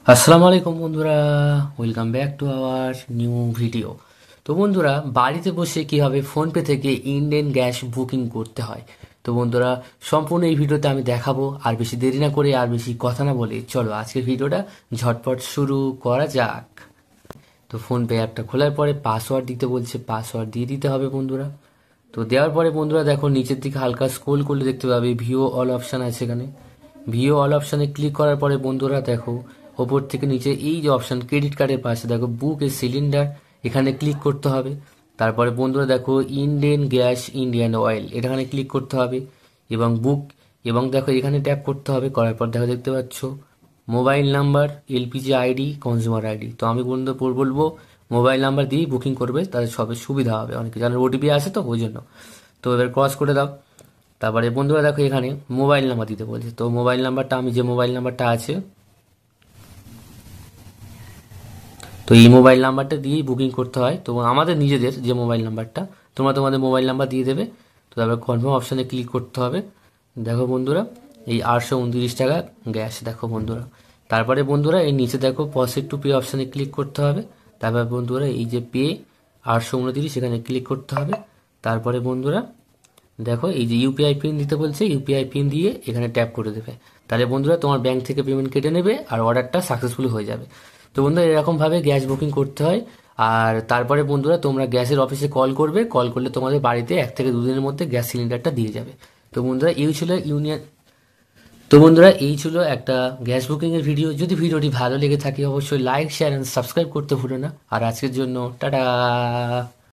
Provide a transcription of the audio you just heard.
আসসালামু আলাইকুম বন্ধুরা, welcome back to our new video. তো বন্ধুরা, বাড়িতে বসে কীভাবে ফোনপে থেকে ইন্ডেন গ্যাস বুকিং করতে হয়, তো বন্ধুরা সম্পূর্ণ এই ভিডিওতে আমি দেখাবো। আর বেশি দেরি না করে আর বেশি কথা না বলে চলো আজকের ভিডিওটা ঝটপট শুরু করা যাক। তো ফোনপে অ্যাপটা খোলার পরে পাসওয়ার্ড দিতে বলছে, পাসওয়ার্ড দিয়ে দিতে হবে বন্ধুরা। তো দেওয়ার পরে বন্ধুরা দেখো নিচের দিকে হালকা স্ক্রোল করলে দেখতে পাবে ভিও অল অপশান আছে এখানে। ভিও অল অপশানে ক্লিক করার পরে বন্ধুরা দেখো ওপর থেকে নিচে এই যে অপশান ক্রেডিট কার্ডের পাশে দেখো বুক এ সিলিন্ডার, এখানে ক্লিক করতে হবে। তারপরে বন্ধুরা দেখো ইন্ডিয়ান গ্যাস ইন্ডিয়ান অয়েল, এখানে ক্লিক করতে হবে এবং বুক, এবং দেখো এখানে ট্যাপ করতে হবে। করার পর দেখো দেখতে পাচ্ছ mobile number, LPG ID, consumer ID. তো আমি বন্ধু বলবো মোবাইল নাম্বার দিয়েই বুকিং করবে, তাদের সবের সুবিধা হবে। অনেকে জানার ওটিপি আছে তো ওই জন্য। তো এবার ক্রস করে দাও। তারপরে বন্ধুরা দেখো এখানে মোবাইল নাম্বার দিতে বলছে, তো মোবাইল নাম্বারটা আমি যে মোবাইল নাম্বারটা আছে, তো এই মোবাইল নাম্বারটা দিয়েই বুকিং করতে হয়। তো আমাদের নিজেদের যে মোবাইল নাম্বারটা, তোমরা তোমাদের মোবাইল নাম্বার দিয়ে দেবে। তো তারপরে কনফার্ম অপশানে ক্লিক করতে হবে। দেখো বন্ধুরা এই 829 টাকা গ্যাস, দেখো বন্ধুরা। তারপরে বন্ধুরা এই নিচে দেখো প্রসিড টু পে অপশানে ক্লিক করতে হবে। তারপর বন্ধুরা এই যে পে 829 এখানে ক্লিক করতে হবে। তারপরে বন্ধুরা দেখো এই যে ইউপিআই পিন দিতে বলছে, ইউপিআই পিন দিয়ে এখানে ট্যাপ করে দেবে। তাহলে বন্ধুরা তোমার ব্যাংক থেকে পেমেন্ট কেটে নেবে আর অর্ডারটা সাকসেসফুলি হয়ে যাবে। তো বন্ধুরা এরকমভাবে গ্যাস বুকিং করতে হয়। আর তারপরে বন্ধুরা তোমরা গ্যাসের অফিসে কল করবে, কল করলে তোমাদের বাড়িতে 1 থেকে 2 দিনের মধ্যে গ্যাস সিলিন্ডারটা দিয়ে যাবে। তো বন্ধুরা এই ছিল ইউনিয়ন তো বন্ধুরা এই ছিল একটা গ্যাস বুকিংয়ের ভিডিও। যদি ভিডিওটি ভালো লেগে থাকে অবশ্যই লাইক, শেয়ার অ্যান্ড সাবস্ক্রাইব করতে ভুলো না। আর আজকের জন্য টাটা।